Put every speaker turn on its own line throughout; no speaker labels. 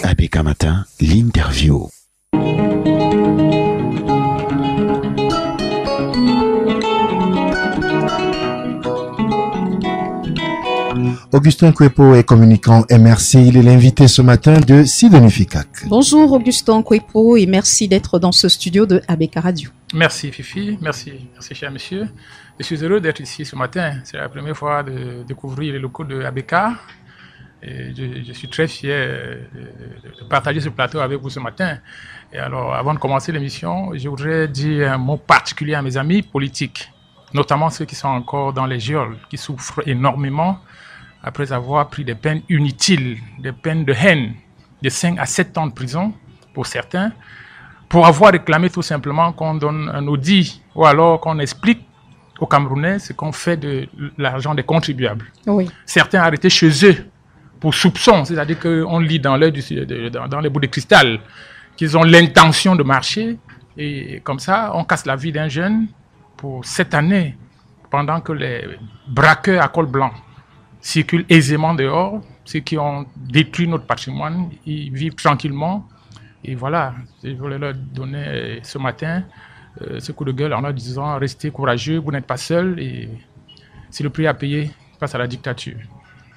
ABK Matin, l'interview.
Augustin Kouepo est communicant MRC. Il est l'invité ce matin de Sidonie Fikak.
Bonjour Augustin Kouepo et merci d'être dans ce studio de ABK Radio.
Merci Fifi, merci cher monsieur. Je suis heureux d'être ici ce matin. C'est la première fois de découvrir les locaux de ABK. Et je suis très fier de partager ce plateau avec vous ce matin. Et alors, avant de commencer l'émission, je voudrais dire un mot particulier à mes amis politiques, notamment ceux qui sont encore dans les geôles, qui souffrent énormément après avoir pris des peines inutiles, des peines de haine, de 5 à 7 ans de prison pour certains, pour avoir réclamé tout simplement qu'on donne un audit ou alors qu'on explique aux Camerounais ce qu'on fait de l'argent des contribuables.
Oui.
Certains arrêtés chez eux pour soupçon, c'est-à-dire qu'on lit dans les bouts de cristal qu'ils ont l'intention de marcher et comme ça, on casse la vie d'un jeune pour 7 années pendant que les braqueurs à col blanc circulent aisément dehors, ceux qui ont détruit notre patrimoine, ils vivent tranquillement. Et voilà, je voulais leur donner ce matin ce coup de gueule en leur disant restez courageux, vous n'êtes pas seuls et c'est le prix à payer face à la dictature.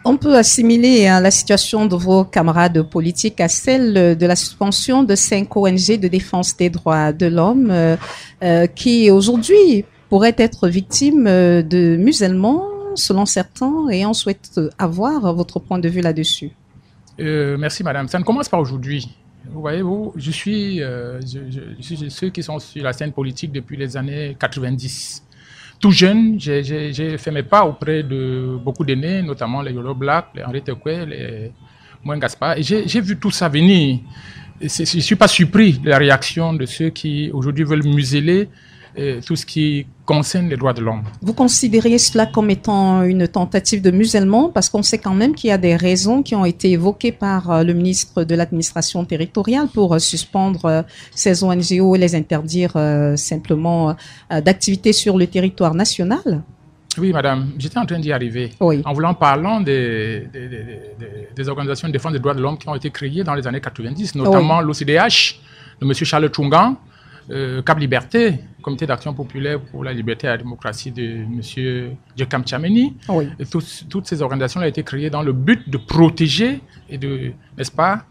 On peut assimiler la situation de vos camarades politiques à celle de la suspension de 5 ONG de défense des droits de l'homme qui aujourd'hui pourraient être victimes de musulmans selon certains et on souhaite avoir votre point de vue là-dessus.
Merci madame, ça ne commence pas aujourd'hui. Vous voyez, je suis ceux qui sont sur la scène politique depuis les années 90. Tout jeune, j'ai fait mes pas auprès de beaucoup d'aînés, notamment les Yolo Black, les Henri Tekwe, les Mouen Gaspard. Et j'ai vu tout ça venir. Je ne suis pas surpris de la réaction de ceux qui aujourd'hui veulent museler tout ce qui concerne les droits de l'homme.
Vous considérez cela comme étant une tentative de musellement parce qu'on sait quand même qu'il y a des raisons qui ont été évoquées par le ministre de l'administration territoriale pour suspendre ces ONGO et les interdire simplement d'activités sur le territoire national?
Oui, madame, j'étais en train d'y arriver.
Oui.
En voulant parler des organisations de défense des droits de l'homme qui ont été créées dans les années 90, notamment l'OCDH, de M. Charles Tchungan, Cap Liberté, Comité d'action populaire pour la liberté et la démocratie de M. Djekam Tchameni.
Oui.
Et toutes ces organisations ont été créées dans le but de protéger et de, n'est-ce pas,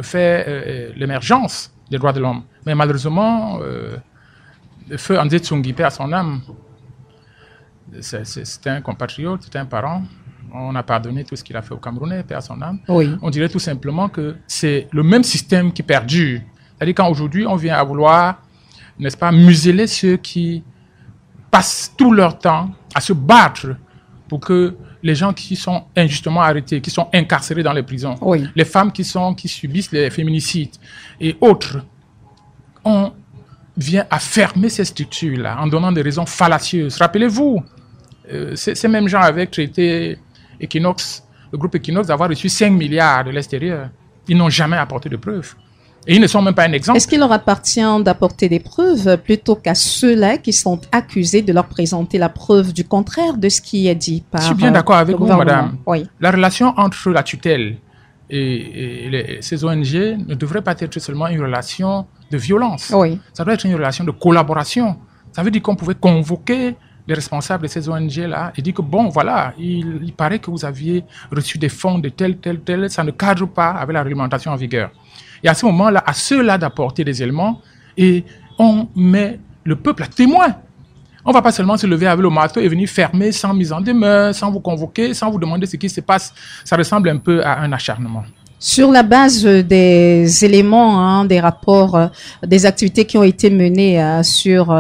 faire l'émergence des droits de l'homme. Mais malheureusement, le feu André Tsongi, paix à son âme, c'était un compatriote, c'était un parent. On a pardonné tout ce qu'il a fait au Camerounais, paix à son âme.
Oui.
On dirait tout simplement que c'est le même système qui perdure. C'est-à-dire qu'aujourd'hui, on vient à vouloir, n'est-ce pas, museler ceux qui passent tout leur temps à se battre pour que les gens qui sont injustement arrêtés, qui sont incarcérés dans les prisons,
oui,
les femmes qui subissent les féminicides et autres, on vient à fermer ces structures-là en donnant des raisons fallacieuses. Rappelez-vous, ces mêmes gens avaient traité Equinox, le groupe Equinox, d'avoir reçu 5 milliards de l'extérieur. Ils n'ont jamais apporté de preuves. Et ils ne sont même pas un exemple.
Est-ce qu'il leur appartient d'apporter des preuves plutôt qu'à ceux-là qui sont accusés de leur présenter la preuve du contraire de ce qui est dit par le gouvernement?
Je suis bien d'accord avec vous, madame.
Oui.
La relation entre la tutelle et ces ONG ne devrait pas être seulement une relation de violence.
Oui.
Ça doit être une relation de collaboration. Ça veut dire qu'on pouvait convoquer les responsables de ces ONG-là et dire que bon, voilà, il paraît que vous aviez reçu des fonds de tel, ça ne cadre pas avec la réglementation en vigueur. Et à ce moment-là, à ceux-là d'apporter des éléments et on met le peuple à témoin. On ne va pas seulement se lever avec le marteau et venir fermer sans mise en demeure, sans vous convoquer, sans vous demander ce qui se passe. Ça ressemble un peu à un acharnement.
Sur la base des éléments, des rapports, des activités qui ont été menées sur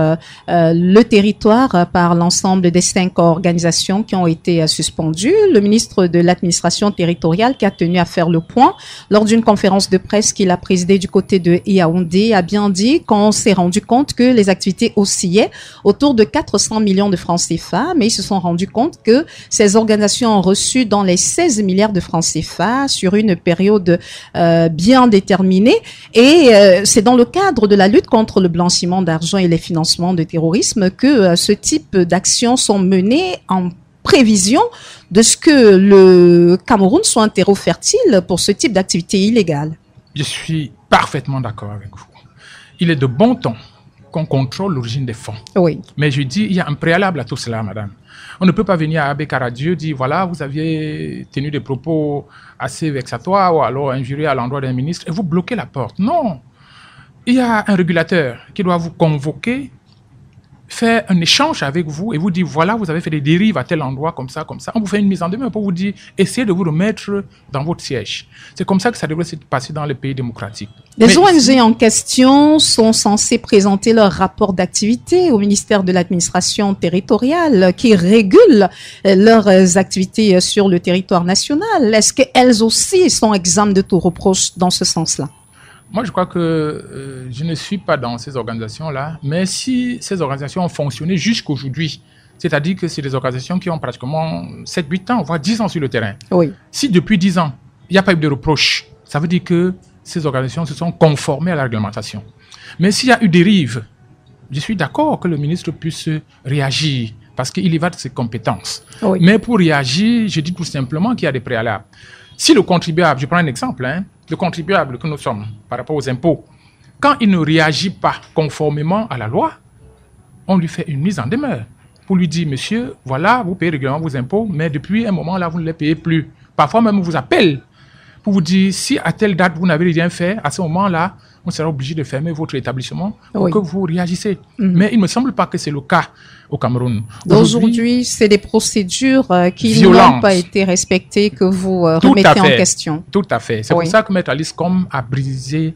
le territoire par l'ensemble des 5 organisations qui ont été suspendues, le ministre de l'administration territoriale qui a tenu à faire le point lors d'une conférence de presse qu'il a présidée du côté de Yaoundé a bien dit qu'on s'est rendu compte que les activités oscillaient autour de 400 millions de francs CFA, mais ils se sont rendus compte que ces organisations ont reçu dans les 16 milliards de francs CFA sur une période bien déterminée et c'est dans le cadre de la lutte contre le blanchiment d'argent et les financements de terrorisme que ce type d'actions sont menées en prévision de ce que le Cameroun soit un terreau fertile pour ce type d'activité illégale.
Je suis parfaitement d'accord avec vous. Il est de bon ton qu'on contrôle l'origine des fonds.
Oui.
Mais je dis, il y a un préalable à tout cela, madame. On ne peut pas venir à Abeka Radio dire, voilà, vous aviez tenu des propos assez vexatoires ou alors injurieux à l'endroit d'un ministre et vous bloquez la porte. Non. Il y a un régulateur qui doit vous convoquer, faire un échange avec vous et vous dire, voilà, vous avez fait des dérives à tel endroit, comme ça, comme ça. On vous fait une mise en demeure pour vous dire, essayez de vous remettre dans votre siège. C'est comme ça que ça devrait se passer dans les pays démocratiques.
Les ONG en question sont censées présenter leur rapport d'activité au ministère de l'administration territoriale qui régule leurs activités sur le territoire national. Est-ce qu'elles aussi sont exemptes de tout reproche dans ce sens-là?
Moi, je crois que je ne suis pas dans ces organisations-là, mais si ces organisations ont fonctionné jusqu'aujourd'hui, c'est-à-dire que c'est des organisations qui ont pratiquement 7-8 ans, voire 10 ans sur le terrain.
Oui.
Si depuis 10 ans, il n'y a pas eu de reproche, ça veut dire que ces organisations se sont conformées à la réglementation. Mais s'il y a eu dérive, je suis d'accord que le ministre puisse réagir, parce qu'il y va de ses compétences.
Oui.
Mais pour réagir, je dis tout simplement qu'il y a des préalables. Si le contribuable, je prends un exemple, le contribuable que nous sommes par rapport aux impôts, quand il ne réagit pas conformément à la loi, on lui fait une mise en demeure pour lui dire, monsieur, voilà, vous payez régulièrement vos impôts, mais depuis un moment là, vous ne les payez plus. Parfois même, on vous appelle pour vous dire, si à telle date, vous n'avez rien fait, à ce moment-là, on sera obligé de fermer votre établissement pour que vous réagissez. Mais il ne me semble pas que c'est le cas au Cameroun.
Aujourd'hui, c'est des procédures qui n'ont pas été respectées que vous remettez en question.
Tout à fait. C'est pour ça que Maître Alice Com a brisé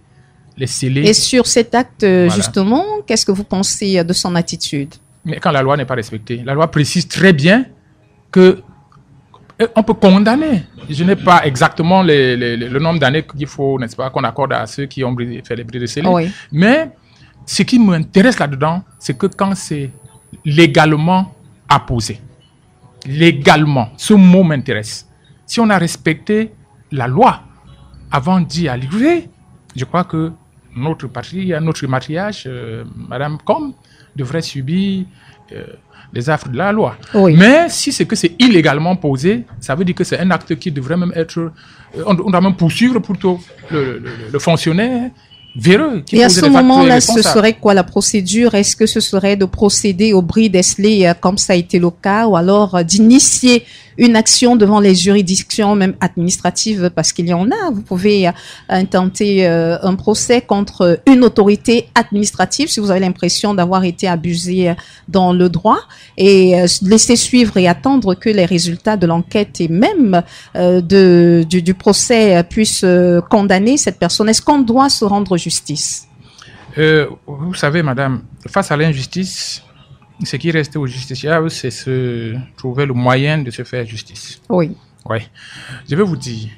les scellés.
Et sur cet acte, justement, qu'est-ce que vous pensez de son attitude?
Mais quand la loi n'est pas respectée, la loi précise très bien que on peut condamner. Je n'ai pas exactement le nombre d'années qu'il faut, n'est-ce pas, qu'on accorde à ceux qui ont fait les bris de scellés.
Oui.
Mais ce qui m'intéresse là-dedans, c'est que quand c'est légalement apposé, légalement, ce mot m'intéresse. Si on a respecté la loi avant d'y arriver, je crois que notre patrie, notre matriarche, Madame Com, devrait subir les affres de la loi.
Oui.
Mais si c'est que c'est illégalement posé, ça veut dire que c'est un acte qui devrait même être... on doit même poursuivre plutôt le fonctionnaire véreux.
Et à ce moment-là, ce serait quoi la procédure? Est-ce que ce serait de procéder au bris d'escellés comme ça a été le cas, ou alors d'initier une action devant les juridictions, même administratives, parce qu'il y en a. Vous pouvez intenter un procès contre une autorité administrative si vous avez l'impression d'avoir été abusé dans le droit, et laisser suivre et attendre que les résultats de l'enquête et même du procès puissent condamner cette personne. Est-ce qu'on doit se rendre justice?
Vous savez, madame, face à l'injustice, ce qui reste aux justiciables, c'est se trouver le moyen de se faire justice.
Oui.
Oui. Je vais vous dire,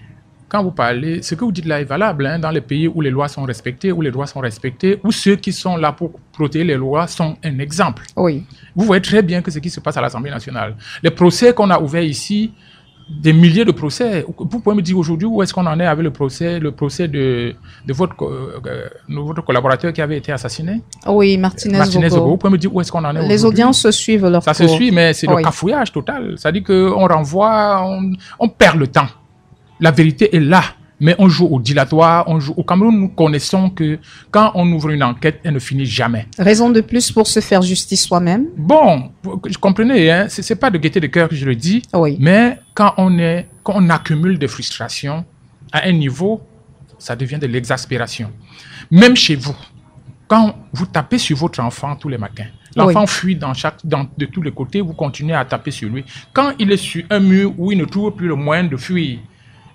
quand vous parlez, ce que vous dites là est valable dans les pays où les lois sont respectées, où les droits sont respectés, où ceux qui sont là pour protéger les lois sont un exemple.
Oui.
Vous voyez très bien que ce qui se passe à l'Assemblée nationale, les procès qu'on a ouverts ici, des milliers de procès. Vous pouvez me dire aujourd'hui où est-ce qu'on en est avec le procès de votre collaborateur qui avait été assassiné?
Oui, Martinez Zogo.
Vous pouvez me dire où est-ce qu'on en est aujourd'hui?
Les audiences se suivent leur cours.
Ça se suit, mais c'est le cafouillage total. C'est-à-dire qu'on renvoie, on perd le temps. La vérité est là, mais on joue au dilatoire, on joue au Cameroun. Nous connaissons que quand on ouvre une enquête, elle ne finit jamais.
Raison de plus pour se faire justice soi-même.
Bon, je comprenais, c'est pas de gaieté de cœur que je le dis, mais quand on accumule des frustrations à un niveau, ça devient de l'exaspération. Même chez vous, quand vous tapez sur votre enfant tous les matins, l'enfant fuit de tous les côtés, vous continuez à taper sur lui. Quand il est sur un mur où il ne trouve plus le moyen de fuir,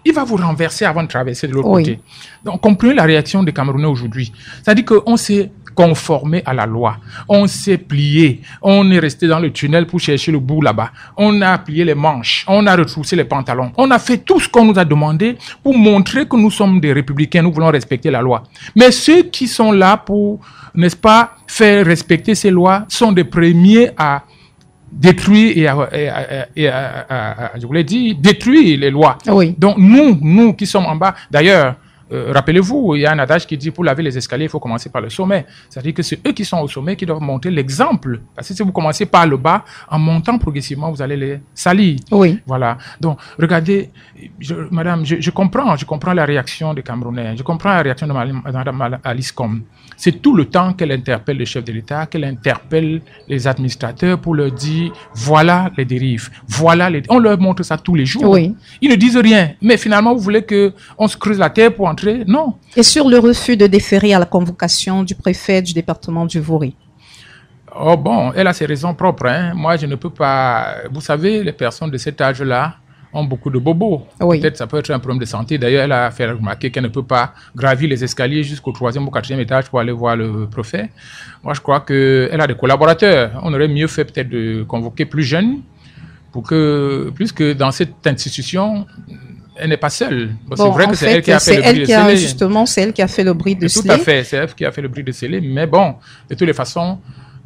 il va vous renverser avant de traverser de l'autre côté. Donc, comprenez la réaction des Camerounais aujourd'hui. C'est-à-dire qu'on s'est conformé à la loi. On s'est plié. On est resté dans le tunnel pour chercher le bout là-bas. On a plié les manches. On a retroussé les pantalons. On a fait tout ce qu'on nous a demandé pour montrer que nous sommes des républicains. Nous voulons respecter la loi. Mais ceux qui sont là pour, n'est-ce pas, faire respecter ces lois sont des premiers à détruire je voulais dire, détruire les lois.
Oui.
Donc, nous qui sommes en bas, d'ailleurs, Rappelez-vous, il y a un adage qui dit pour laver les escaliers, il faut commencer par le sommet. C'est-à-dire que c'est eux qui sont au sommet qui doivent montrer l'exemple. Parce que si vous commencez par le bas, en montant progressivement, vous allez les salir.
Oui.
Voilà. Donc, regardez, madame, je comprends la réaction des Camerounais. Je comprends la réaction de madame Alice Com. C'est tout le temps qu'elle interpelle le chef de l'État, qu'elle interpelle les administrateurs pour leur dire, voilà les dérives, on leur montre ça tous les jours.
Oui.
Ils ne disent rien. Mais finalement, vous voulez qu'on se creuse la terre pour entrer? Non.
Et sur le refus de déférer à la convocation du préfet du département du Vouri?
Oh bon, elle a ses raisons propres. Hein. Moi, je ne peux pas... Vous savez, les personnes de cet âge-là ont beaucoup de bobos.
Oui.
Peut-être ça peut être un problème de santé. D'ailleurs, elle a fait remarquer qu'elle ne peut pas gravir les escaliers jusqu'au 3e ou 4e étage pour aller voir le préfet. Moi, je crois qu'elle a des collaborateurs. On aurait mieux fait peut-être de convoquer plus jeunes puisque dans cette institution, elle n'est pas seule. Bon, c'est vrai que c'est elle qui a fait le bris de scellé.
Justement, c'est elle qui a fait le bris de scellé.
Tout à fait, c'est elle qui a fait le bris de scellé. Mais bon, de toutes les façons,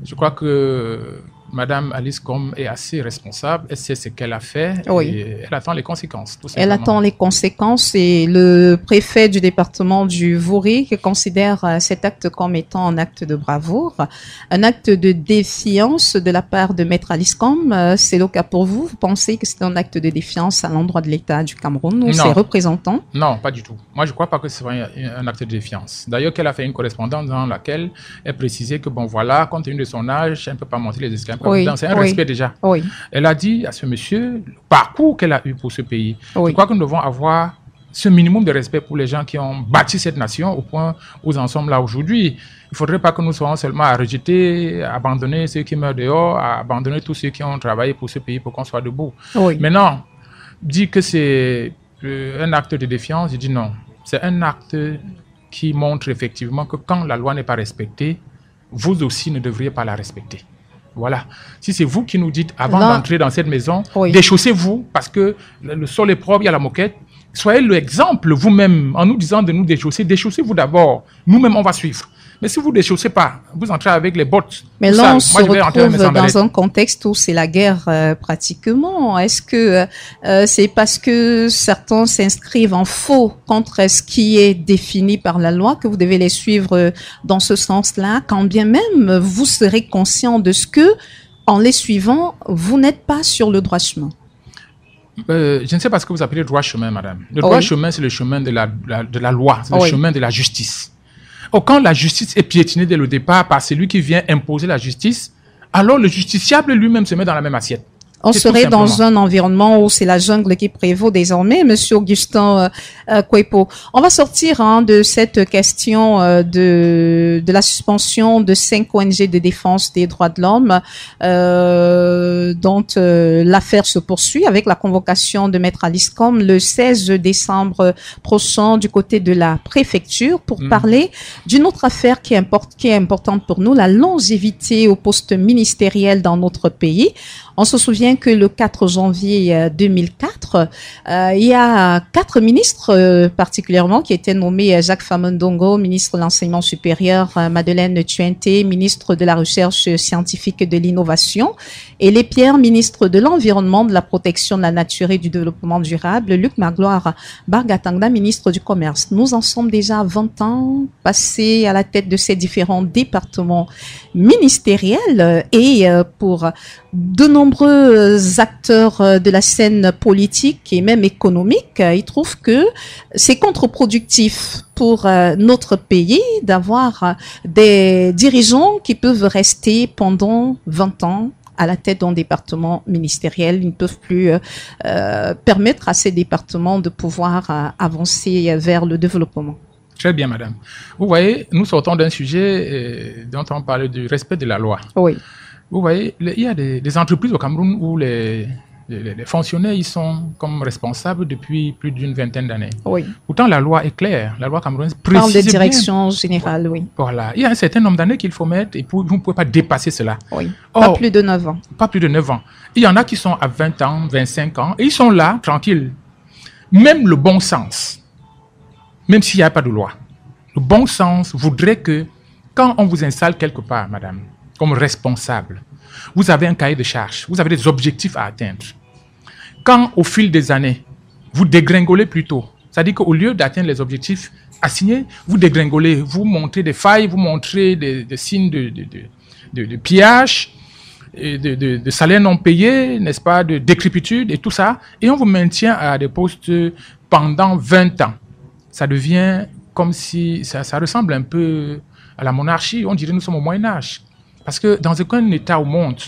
je crois que Madame Alice Com est assez responsable. Elle sait ce qu'elle a fait.
Oui.
Et elle attend les conséquences. Tout
Elle attend les conséquences et le préfet du département du Vouri considère cet acte comme étant un acte de bravoure, un acte de défiance de la part de Maître Alice Com. C'est le cas pour vous? Vous pensez que c'est un acte de défiance à l'endroit de l'État du Cameroun ou ses représentants? Non,
pas du tout. Moi, je ne crois pas que c'est un acte de défiance. D'ailleurs, qu'elle a fait une correspondance dans laquelle elle précisait que, bon, voilà, compte tenu de son âge, elle ne peut pas monter les escaliers.
Oui,
c'est un respect déjà.
Oui.
Elle a dit à ce monsieur le parcours qu'elle a eu pour ce pays.
Oui.
Je crois que nous devons avoir ce minimum de respect pour les gens qui ont bâti cette nation au point où nous en sommes là aujourd'hui. Il ne faudrait pas que nous soyons seulement à rejeter, à abandonner ceux qui meurent dehors, à abandonner tous ceux qui ont travaillé pour ce pays pour qu'on soit debout.
Oui.
Maintenant, dire que c'est un acte de défiance, je dis non. C'est un acte qui montre effectivement que quand la loi n'est pas respectée, vous aussi ne devriez pas la respecter. Voilà. Si c'est vous qui nous dites, avant d'entrer dans cette maison,
oui,
déchaussez-vous parce que le sol est propre, il y a la moquette. Soyez l'exemple vous-même en nous disant de nous déchausser. Déchaussez-vous d'abord. Nous-mêmes, on va suivre. Mais si vous ne déchaussez pas, vous entrez avec les bottes.
Mais là, on se retrouve dans un contexte où c'est la guerre pratiquement. Est-ce que c'est parce que certains s'inscrivent en faux contre ce qui est défini par la loi que vous devez les suivre dans ce sens-là, quand bien même vous serez conscient de ce que, en les suivant, vous n'êtes pas sur le droit chemin?
Je ne sais pas ce que vous appelez le droit chemin, madame. Le droit chemin, c'est le chemin de la loi, c'est le chemin de la justice. Or, quand la justice est piétinée dès le départ par celui qui vient imposer la justice, alors le justiciable lui-même se met dans la même assiette.
On serait dans un environnement où c'est la jungle qui prévaut désormais, Monsieur Augustin Kouepo. On va sortir de cette question de la suspension de 5 ONG de défense des droits de l'homme, dont l'affaire se poursuit avec la convocation de Maître Alice Com le 16 décembre prochain du côté de la préfecture pour parler d'une autre affaire qui est importante pour nous, la longévité au poste ministériel dans notre pays. On se souvient que le 4 janvier 2004, il y a 4 ministres particulièrement qui étaient nommés: Jacques Famondongo, ministre de l'Enseignement supérieur, Madeleine Tuenté, ministre de la Recherche scientifique et de l'Innovation, et les Pierre, ministre de l'Environnement, de la Protection de la Nature et du Développement durable, Luc Magloire Bargatanga, ministre du Commerce. Nous en sommes déjà 20 ans passés à la tête de ces différents départements ministériels et pour de nombreux acteurs de la scène politique et même économique, ils trouvent que c'est contre-productif pour notre pays d'avoir des dirigeants qui peuvent rester pendant 20 ans à la tête d'un département ministériel. Ils ne peuvent plus permettre à ces départements de pouvoir avancer vers le développement.
Très bien, madame. Vous voyez, nous sortons d'un sujet dont on parle du respect de la loi.
Oui.
Vous voyez, il y a des entreprises au Cameroun où les fonctionnaires ils sont comme responsables depuis plus d'une vingtaine d'années.
Oui.
Pourtant, la loi est claire. La loi camerounaise
précise parle de direction générale, oui.
Voilà. Il y a un certain nombre d'années qu'il faut mettre et vous ne pouvez pas dépasser cela.
Oui. Pas plus de 9 ans.
Pas plus de 9 ans. Il y en a qui sont à 20 ans, 25 ans et ils sont là, tranquilles. Même le bon sens, même s'il n'y a pas de loi, le bon sens voudrait que quand on vous installe quelque part, madame, comme responsable, vous avez un cahier de charges, vous avez des objectifs à atteindre. Quand, au fil des années, vous dégringolez plutôt, C'est-à-dire qu'au lieu d'atteindre les objectifs assignés, vous dégringolez, vous montrez des failles, vous montrez des signes de pillage, et de salaires non payés, n'est-ce pas, de décrépitude et tout ça, et on vous maintient à des postes pendant 20 ans. Ça devient comme si, ça ressemble un peu à la monarchie, on dirait nous sommes au Moyen-Âge. Parce que dans aucun État au monde,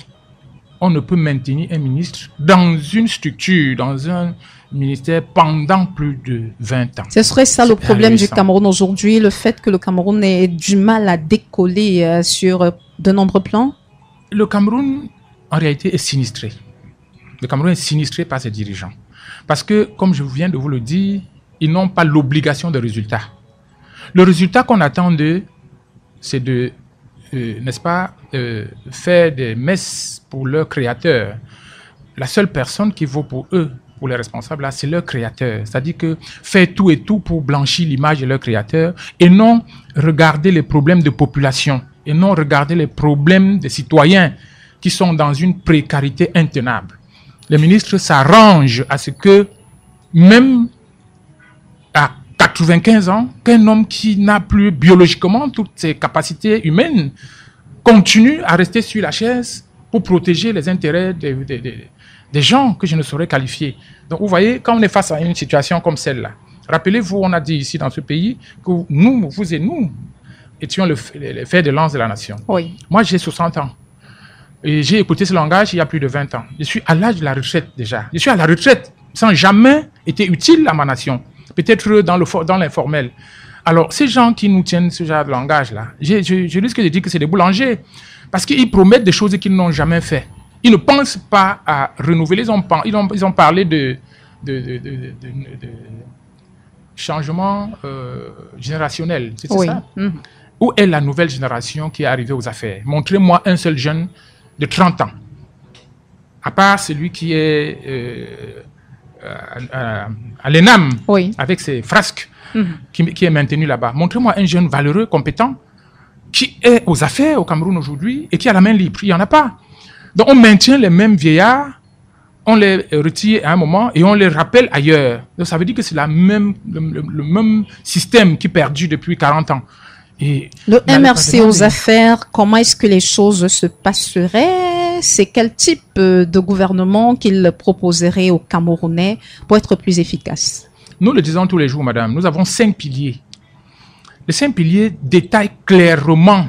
on ne peut maintenir un ministre dans une structure, dans un ministère pendant plus de 20 ans.
Ce serait ça le problème du Cameroun aujourd'hui, le fait que le Cameroun ait du mal à décoller sur de nombreux plans?
Le Cameroun, en réalité, est sinistré. Le Cameroun est sinistré par ses dirigeants. Parce que, comme je viens de vous le dire, ils n'ont pas l'obligation de résultat. Le résultat qu'on attend d'eux, c'est de, n'est-ce pas, faire des messes pour leur créateur. La seule personne qui vaut pour eux, pour les responsables, là, c'est leur créateur. C'est-à-dire que faire tout et tout pour blanchir l'image de leur créateur et non regarder les problèmes de population et non regarder les problèmes des citoyens qui sont dans une précarité intenable. Les ministres s'arrangent à ce que, même à 95 ans, qu'un homme qui n'a plus biologiquement toutes ses capacités humaines continue à rester sur la chaise pour protéger les intérêts des gens que je ne saurais qualifier. Donc vous voyez, quand on est face à une situation comme celle-là, rappelez-vous, on a dit ici dans ce pays que nous, vous et nous, étions le fer de lance de la nation.
Oui.
Moi, j'ai 60 ans. Et j'ai écouté ce langage il y a plus de 20 ans. Je suis à l'âge de la retraite déjà. Je suis à la retraite sans jamais été utile à ma nation. Peut-être dans l'informel. Alors, ces gens qui nous tiennent ce genre de langage-là, je risque de dire que c'est des boulangers. Parce qu'ils promettent des choses qu'ils n'ont jamais fait. Ils ne pensent pas à renouveler. Ils ont parlé de changement générationnel. C'est
oui.
ça? Où est la nouvelle génération qui est arrivée aux affaires? Montrez-moi un seul jeune de 30 ans. À part celui qui est à l'ENAM,
oui,
avec ses frasques, qui est maintenu là-bas. Montrez-moi un jeune valeureux, compétent, qui est aux affaires au Cameroun aujourd'hui et qui a la main libre. Il n'y en a pas. Donc on maintient les mêmes vieillards, on les retire à un moment et on les rappelle ailleurs. Donc ça veut dire que c'est le même système qui perdure depuis 40 ans. Et
le MRC aux affaires, comment est-ce que les choses se passeraient? C'est quel type de gouvernement qu'il proposerait aux Camerounais pour être plus efficace?
Nous le disons tous les jours, madame. Nous avons 5 piliers. Les 5 piliers détaillent clairement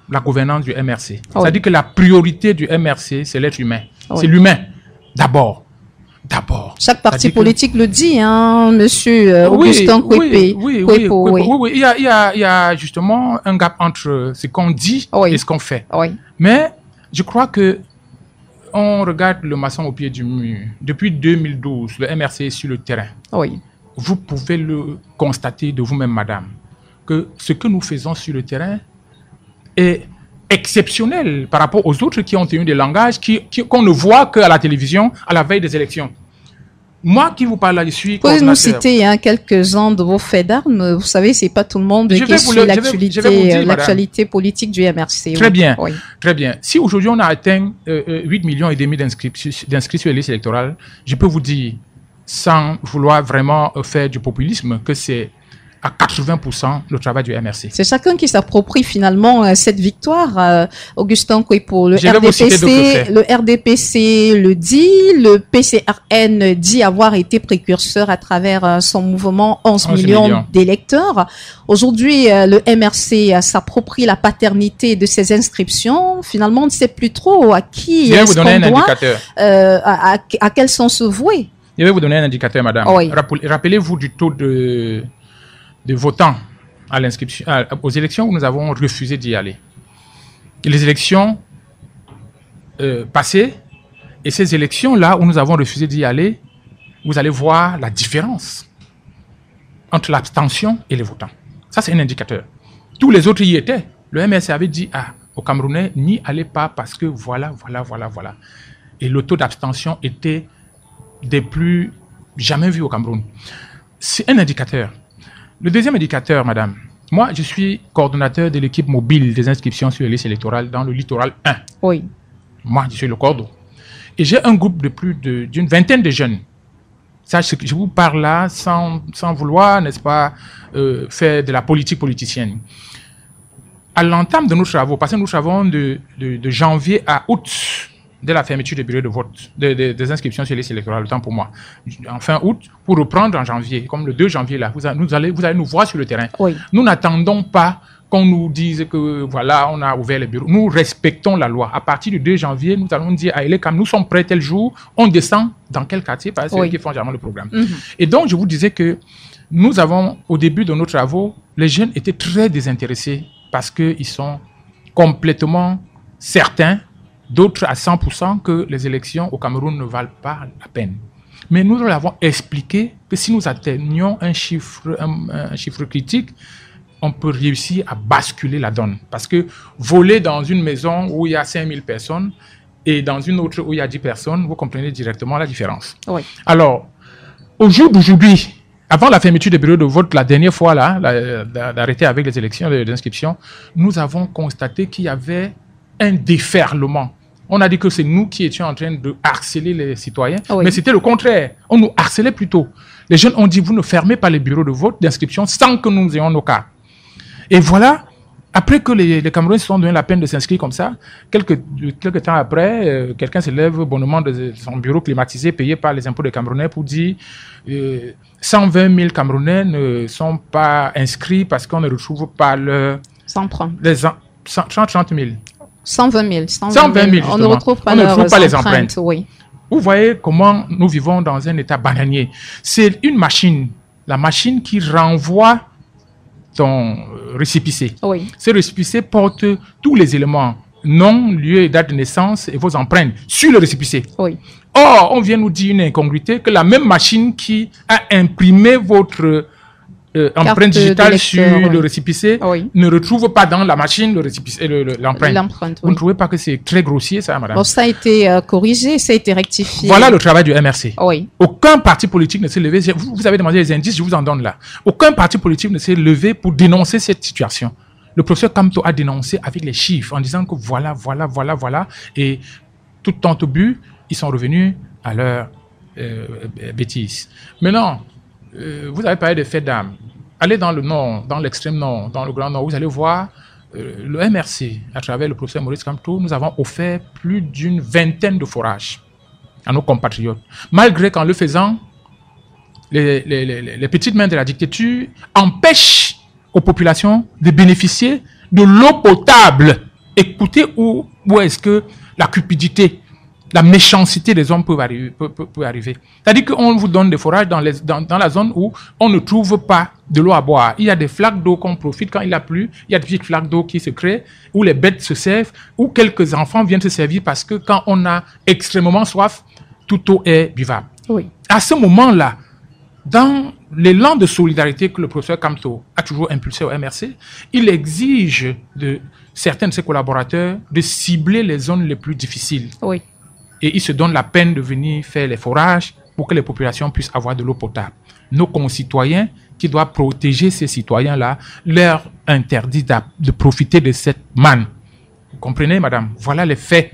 la gouvernance du MRC. Oui. C'est-à-dire que la priorité du MRC, c'est l'être humain. Oui. C'est l'humain, d'abord.
Chaque parti politique le dit, hein, monsieur Augustin Kouépé.
Oui. Il y a justement un gap entre ce qu'on dit et ce qu'on fait.
Oui.
Mais je crois que on regarde le maçon au pied du mur. Depuis 2012, le MRC est sur le terrain.
Oui.
Vous pouvez le constater de vous-même, madame, que ce que nous faisons sur le terrain est exceptionnel par rapport aux autres qui ont tenu des langages qu'on ne voit qu'à la télévision à la veille des élections. Moi qui vous parle là, je suis coordonnateur.
Pouvez-nous citer quelques-uns de vos faits d'armes? Vous savez, c'est pas tout le monde qui suit l'actualité politique du MRC.
Très bien, oui. Très bien. Si aujourd'hui on a atteint 8,5 millions d'inscrits sur les listes électorales, je peux vous dire, sans vouloir vraiment faire du populisme, que c'est à 80% le travail du MRC. C'est
chacun qui s'approprie finalement cette victoire. Augustin Kouépé, le RDPC le dit, le PCRN dit avoir été précurseur à travers son mouvement 11 millions d'électeurs. Aujourd'hui, le MRC s'approprie la paternité de ces inscriptions. Finalement, on ne sait plus trop à qui est-ce qu'on doit, à quel sens se vouer.
Je vais vous donner un indicateur, madame.
Oui.
Rappelez-vous du taux de votants à l'inscription, aux élections où nous avons refusé d'y aller. Et les élections passées, et ces élections-là où nous avons refusé d'y aller, vous allez voir la différence entre l'abstention et les votants. Ça, c'est un indicateur. Tous les autres y étaient. Le MRC avait dit aux Camerounais, n'y allez pas parce que voilà. Et le taux d'abstention était des plus jamais vus au Cameroun. C'est un indicateur. Le deuxième indicateur, madame, moi, je suis coordonnateur de l'équipe mobile des inscriptions sur les listes électorales dans le littoral 1.
Oui.
Moi, je suis le coordonnateur. Et j'ai un groupe de plus d'une vingtaine de jeunes Ça, je vous parle là sans vouloir, n'est-ce pas, faire de la politique politicienne. À l'entame de nos travaux, parce que nous travaillons de janvier à août, dès la fermeture des bureaux de vote, des inscriptions sur les listes électorales, le temps pour moi, en fin août, pour reprendre en janvier, comme le 2 janvier là, vous allez nous voir sur le terrain.
Oui.
Nous n'attendons pas qu'on nous dise que voilà, on a ouvert les bureaux. Nous respectons la loi. À partir du 2 janvier, nous allons dire à Elekam, nous sommes prêts tel jour, on descend dans quel quartier, parce que c'est eux qui font généralement le programme. Et donc, je vous disais que nous avons, au début de nos travaux, les jeunes étaient très désintéressés parce qu'ils sont complètement certains, d'autres à 100%, que les élections au Cameroun ne valent pas la peine. Mais nous leur avons expliqué que si nous atteignions un chiffre critique, on peut réussir à basculer la donne. Parce que voler dans une maison où il y a 5000 personnes et dans une autre où il y a 10 personnes, vous comprenez directement la différence.
Oui.
Alors, au jour d'aujourd'hui, avant la fermeture des bureaux de vote, la dernière fois là, d'arrêter avec les élections d'inscription, nous avons constaté qu'il y avait un déferlement. On a dit que c'est nous qui étions en train de harceler les citoyens, mais c'était le contraire. On nous harcelait plutôt. Les jeunes ont dit, vous ne fermez pas les bureaux de vote d'inscription sans que nous ayons nos cas. Et voilà, après que les Camerounais se sont donné la peine de s'inscrire comme ça, quelques temps après, quelqu'un se lève bonnement de son bureau climatisé payé par les impôts des Camerounais pour dire 120 000 Camerounais ne sont pas inscrits parce qu'on ne retrouve pas leur...
130
000.
120 000.
120 000,
on ne retrouve pas les empreintes.
Oui. Vous voyez comment nous vivons dans un état bananier. C'est une machine, la machine qui renvoie ton récépissé.
Oui.
Ce récépissé porte tous les éléments, nom, lieu et date de naissance et vos empreintes sur le récépissé.
Oui.
Or, on vient nous dire une incongruité que la même machine qui a imprimé votre empreinte digitale sur le récépissé ne retrouve pas dans la machine le récépissé, l'empreinte. Vous ne trouvez pas que c'est très grossier, ça, madame?
Bon, ça a été corrigé, ça a été rectifié.
Voilà le travail du MRC.
Oui.
Aucun parti politique ne s'est levé. Vous avez demandé les indices, je vous en donne là. Aucun parti politique ne s'est levé pour dénoncer cette situation. Le professeur Kamto a dénoncé avec les chiffres en disant que voilà. Et tout temps au but, ils sont revenus à leur bêtise. Maintenant, vous avez parlé de faits d'âme. Allez dans le nord, dans l'extrême nord, dans le grand nord, vous allez voir le MRC, à travers le professeur Maurice Kamto, nous avons offert plus d'une vingtaine de forages à nos compatriotes. Malgré qu'en le faisant, les petites mains de la dictature empêchent aux populations de bénéficier de l'eau potable. Écoutez où est-ce que la cupidité, la méchanceté des hommes peut arriver. C'est-à-dire qu'on vous donne des forages dans la zone où on ne trouve pas de l'eau à boire. Il y a des flaques d'eau qu'on profite quand il a plu. Il y a des petites flaques d'eau qui se créent, où les bêtes se servent, où quelques enfants viennent se servir parce que quand on a extrêmement soif, toute eau est buvable.
Oui.
À ce moment-là, dans l'élan de solidarité que le professeur Kamto a toujours impulsé au MRC, il exige de certains de ses collaborateurs de cibler les zones les plus difficiles.
Oui.
Et il se donne la peine de venir faire les forages pour que les populations puissent avoir de l'eau potable. Nos concitoyens qui doivent protéger ces citoyens-là leur interdit de profiter de cette manne. Vous comprenez, madame? Voilà les faits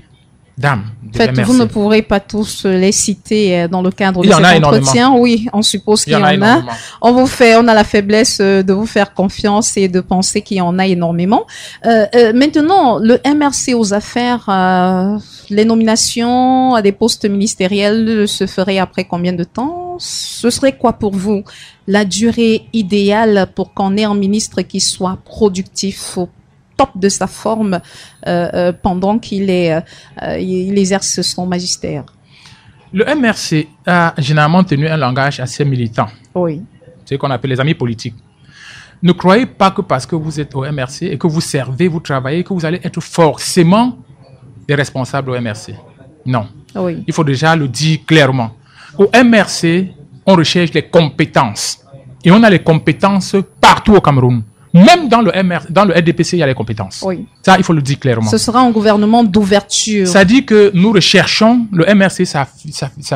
d'âme.
En fait, vous ne pourrez pas tous les citer dans le cadre de cet entretien. Oui, on suppose qu'il y en a. On a la faiblesse de vous faire confiance et de penser qu'il y en a énormément. Maintenant, le MRC aux affaires, les nominations à des postes ministériels se feraient après combien de temps? Ce serait quoi pour vous la durée idéale pour qu'on ait un ministre qui soit productif au top de sa forme pendant qu'il exerce son magistère?
Le MRC a généralement tenu un langage assez militant.
Oui.
C'est ce qu'on appelle les amis politiques. Ne croyez pas que parce que vous êtes au MRC et que vous servez, vous travaillez, que vous allez être forcément des responsables au MRC. Non.
Oui. Il
faut déjà le dire clairement. Au MRC, on recherche les compétences. Et on a les compétences partout au Cameroun. Même dans le RDPC, il y a les compétences.
Oui.
Ça, il faut le dire clairement.
Ce sera un gouvernement d'ouverture.
Ça dit que nous recherchons, le MRC, sa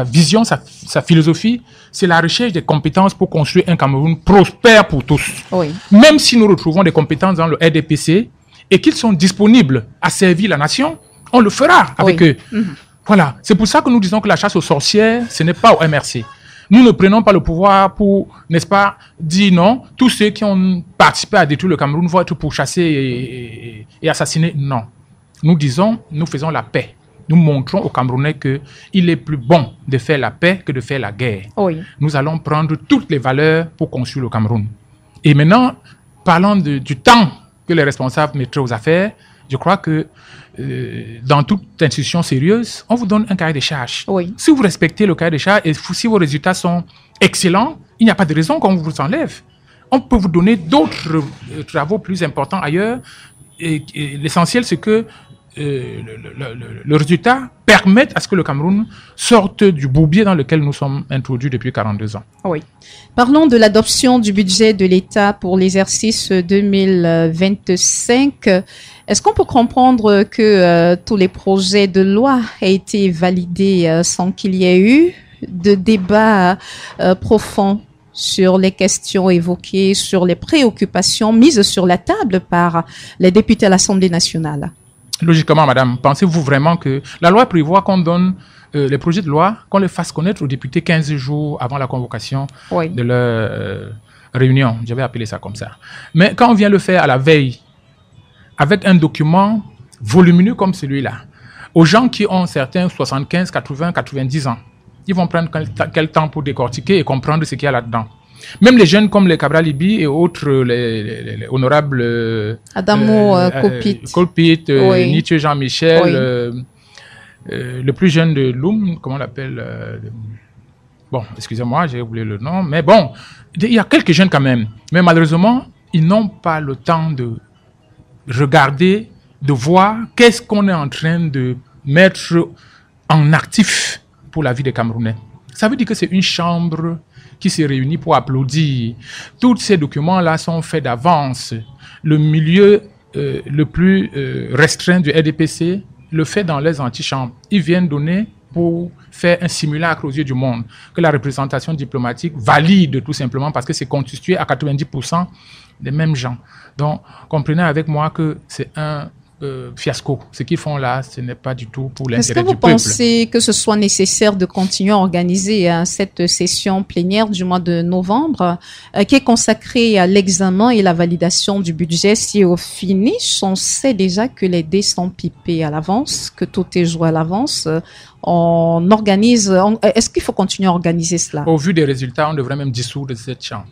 vision, sa philosophie, c'est la recherche des compétences pour construire un Cameroun prospère pour tous.
Oui.
Même si nous retrouvons des compétences dans le RDPC et qu'ils sont disponibles à servir la nation, on le fera avec eux. Voilà. C'est pour ça que nous disons que la chasse aux sorcières, ce n'est pas au MRC. Nous ne prenons pas le pouvoir pour, n'est-ce pas, dire non, tous ceux qui ont participé à détruire le Cameroun vont être pourchassés et assassinés. Non. Nous disons, nous faisons la paix. Nous montrons aux Camerounais qu'il est plus bon de faire la paix que de faire la guerre.
Oui.
Nous allons prendre toutes les valeurs pour construire le Cameroun. Et maintenant, parlant du temps que les responsables mettraient aux affaires, je crois que dans toute institution sérieuse, on vous donne un cahier de charges.
Oui.
Si vous respectez le cahier de charges et si vos résultats sont excellents, il n'y a pas de raison qu'on vous enlève. On peut vous donner d'autres travaux plus importants ailleurs. Et l'essentiel, c'est que le résultat permette à ce que le Cameroun sorte du bourbier dans lequel nous sommes introduits depuis 42 ans.
Oui. Parlons de l'adoption du budget de l'État pour l'exercice 2025. Est-ce qu'on peut comprendre que tous les projets de loi aient été validés sans qu'il y ait eu de débat profond sur les questions évoquées, sur les préoccupations mises sur la table par les députés à l'Assemblée nationale?
Logiquement, madame, pensez-vous vraiment que la loi prévoit qu'on donne les projets de loi, qu'on les fasse connaître aux députés 15 jours avant la convocation de leur réunion? Je vais appeler ça comme ça. Mais quand on vient le faire à la veille, avec un document volumineux comme celui-là, aux gens qui ont certains 75, 80, 90 ans, ils vont prendre quel temps pour décortiquer et comprendre ce qu'il y a là-dedans? Même les jeunes comme les Cabral Libi et autres, les honorables
Adamo
Colpit, Nietzsche Jean-Michel, le plus jeune de Loum, comment on l'appelle bon, excusez-moi, j'ai oublié le nom, mais bon, il y a quelques jeunes quand même. Mais malheureusement, ils n'ont pas le temps de regarder, de voir qu'est-ce qu'on est en train de mettre en actif pour la vie des Camerounais. Ça veut dire que c'est une chambre qui se réunit pour applaudir. Tous ces documents-là sont faits d'avance. Le milieu le plus restreint du RDPC le fait dans les antichambres. Ils viennent donner pour faire un simulacre aux yeux du monde, que la représentation diplomatique valide tout simplement parce que c'est constitué à 90% des mêmes gens. Donc, comprenez avec moi que c'est un fiasco. Ce qu'ils font là, ce n'est pas du tout pour l'intérêt du peuple.
Est-ce que vous pensez que ce soit nécessaire de continuer à organiser cette session plénière du mois de novembre qui est consacrée à l'examen et la validation du budget si au finish, on sait déjà que les dés sont pipés à l'avance, que tout est joué à l'avance? On organise. Est-ce qu'il faut continuer à organiser cela? Au
vu des résultats, on devrait même dissoudre cette chambre.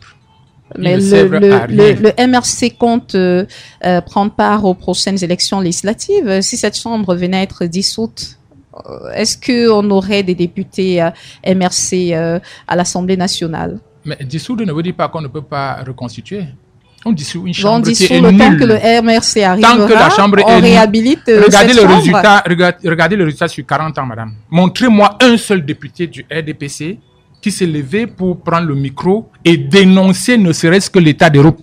Mais le MRC compte prendre part aux prochaines élections législatives. Si cette chambre venait à être dissoute, est-ce qu'on aurait des députés MRC à l'Assemblée nationale?
Mais dissoudre ne veut dire pas qu'on ne peut pas reconstituer. On dissout une chambre
qui est
nulle.
Tant que le MRC arrivera,
tant que la chambre
on réhabilite
regardez le résultat sur 40 ans, madame. Montrez-moi un seul député du RDPC qui s'est levé pour prendre le micro et dénoncer ne serait-ce que l'état d'Europe.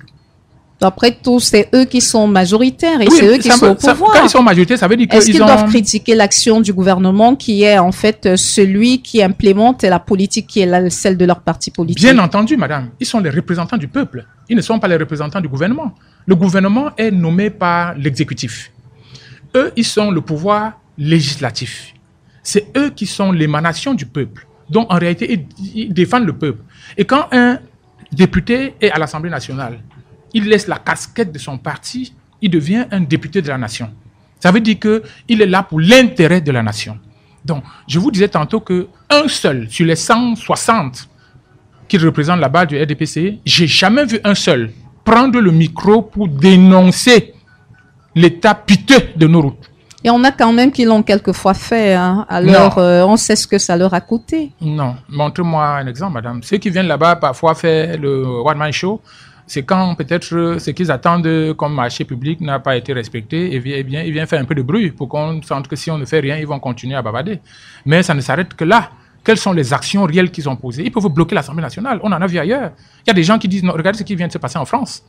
Après tout, c'est eux qui sont majoritaires et c'est eux qui sont au pouvoir.
Quand ils sont majoritaires, ça veut dire
Est-ce qu'ils doivent critiquer l'action du gouvernement qui est en fait celui qui implémente la politique qui est celle de leur parti politique?
Bien entendu, madame. Ils sont les représentants du peuple. Ils ne sont pas les représentants du gouvernement. Le gouvernement est nommé par l'exécutif. Eux, ils sont le pouvoir législatif. C'est eux qui sont l'émanation du peuple. Donc, en réalité, ils défendent le peuple. Et quand un député est à l'Assemblée nationale, il laisse la casquette de son parti, il devient un député de la nation. Ça veut dire qu'il est là pour l'intérêt de la nation. Donc, je vous disais tantôt qu'un seul sur les 160 qui représentent la base du RDPC, j'ai jamais vu un seul prendre le micro pour dénoncer l'état piteux de nos routes.
Et on a quand même qui l'ont quelquefois fait. Hein. Alors, on sait ce que ça leur a coûté.
Non. Montrez-moi un exemple, madame. Ceux qui viennent là-bas parfois faire le one-man show, c'est quand peut-être ce qu'ils attendent comme marché public n'a pas été respecté. Et bien, ils viennent faire un peu de bruit pour qu'on sente que si on ne fait rien, ils vont continuer à bavarder. Mais ça ne s'arrête que là. Quelles sont les actions réelles qu'ils ont posées? Ils peuvent bloquer l'Assemblée nationale. On en a vu ailleurs. Il y a des gens qui disent, non, regardez ce qui vient de se passer en France.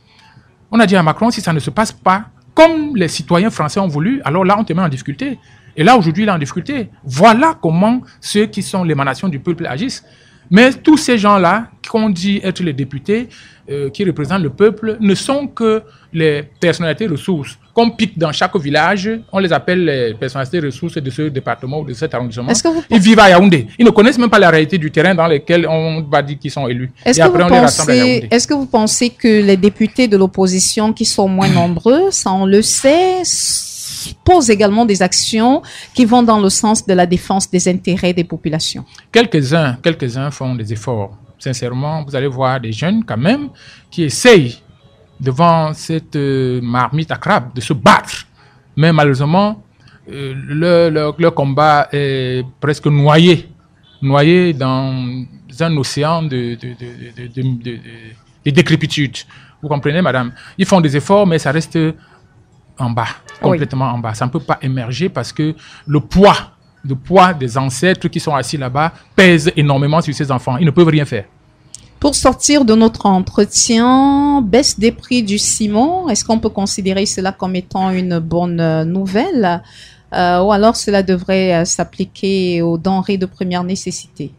On a dit à Macron, si ça ne se passe pas comme les citoyens français ont voulu, alors là, on te met en difficulté. Et là, aujourd'hui, il est en difficulté. Voilà comment ceux qui sont l'émanation du peuple agissent. Mais tous ces gens-là, qu'on dit être les députés, qui représentent le peuple, ne sont que les personnalités ressources. Qu'on pique dans chaque village, on les appelle les personnalités ressources de ce département ou de cet arrondissement. Ils vivent à Yaoundé. Ils ne connaissent même pas la réalité du terrain dans lequel on va dire qu'ils sont élus.
Est-ce que vous pensez que les députés de l'opposition qui sont moins nombreux, ça on le sait, posent également des actions qui vont dans le sens de la défense des intérêts des populations?
Quelques-uns font des efforts. Sincèrement, vous allez voir des jeunes quand même qui essayent devant cette marmite à crabe de se battre. Mais malheureusement, leur combat est presque noyé dans un océan de décrépitude. Vous comprenez, madame? Ils font des efforts, mais ça reste en bas, complètement en bas. Ça ne peut pas émerger parce que le poids des ancêtres qui sont assis là-bas pèse énormément sur ces enfants. Ils ne peuvent rien faire.
Pour sortir de notre entretien, baisse des prix du ciment, est-ce qu'on peut considérer cela comme étant une bonne nouvelle ou alors cela devrait s'appliquer aux denrées de première nécessité?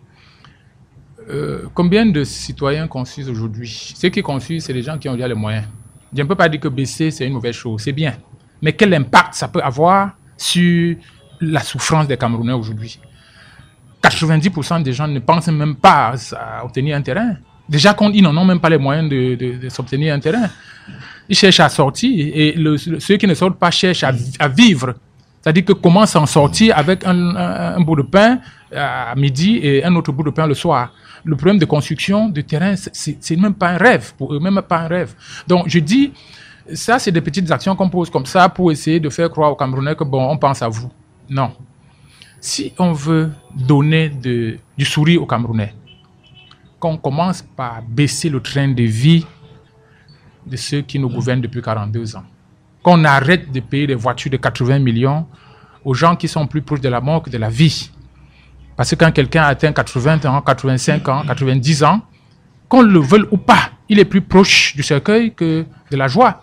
Combien de citoyens conçus aujourd'hui? Ceux qui conçus, c'est les gens qui ont déjà les moyens. Je ne peux pas dire que baisser, c'est une mauvaise chose, c'est bien. Mais quel impact ça peut avoir sur la souffrance des Camerounais aujourd'hui? 90% des gens ne pensent même pas à obtenir un terrain. Déjà, ils n'en ont même pas les moyens de s'obtenir un terrain. Ils cherchent à sortir et ceux qui ne sortent pas cherchent à vivre. C'est-à-dire que comment s'en sortir avec un bout de pain à midi et un autre bout de pain le soir. Le problème de construction de terrain, c'est même pas un rêve pour eux, même pas un rêve. Donc, je dis, ça, c'est des petites actions qu'on pose comme ça pour essayer de faire croire aux Camerounais que, bon, on pense à vous. Non. Si on veut donner du sourire aux Camerounais, qu'on commence par baisser le train de vie de ceux qui nous gouvernent depuis 42 ans. Qu'on arrête de payer des voitures de 80 millions aux gens qui sont plus proches de la mort que de la vie. Parce que quand quelqu'un atteint 80 ans, 85 ans, 90 ans, qu'on le veuille ou pas, il est plus proche du cercueil que de la joie.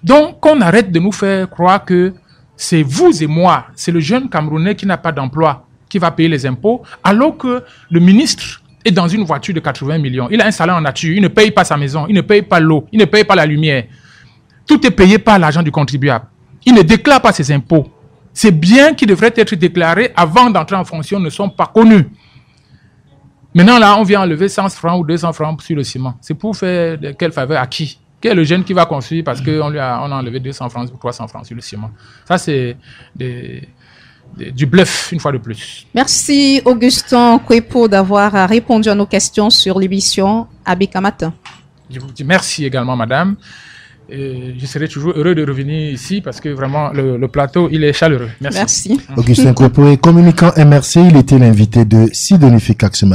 Donc, qu'on arrête de nous faire croire que c'est vous et moi, c'est le jeune Camerounais qui n'a pas d'emploi, qui va payer les impôts, alors que le ministre est dans une voiture de 80 millions. Il a un salaire en nature, il ne paye pas sa maison, il ne paye pas l'eau, il ne paye pas la lumière. Tout est payé par l'argent du contribuable. Il ne déclare pas ses impôts. Ces biens qui devraient être déclarés avant d'entrer en fonction ne sont pas connus. Maintenant, là, on vient enlever 100 francs ou 200 francs sur le ciment. C'est pour faire quelle faveur à qui? Quel est le jeune qui va construire parce qu'on a enlevé 200 francs ou 300 francs sur le ciment? Ça, c'est du bluff, une fois de plus.
Merci, Augustin Kouepo, d'avoir répondu à nos questions sur l'émission Abeka Matin.
Je vous dis merci également, madame. Et je serai toujours heureux de revenir ici parce que vraiment, le plateau, il est chaleureux. Merci.
Merci.
Augustin Kouepo est communicant MRC. Il était l'invité de Sidonie Fikak ce matin.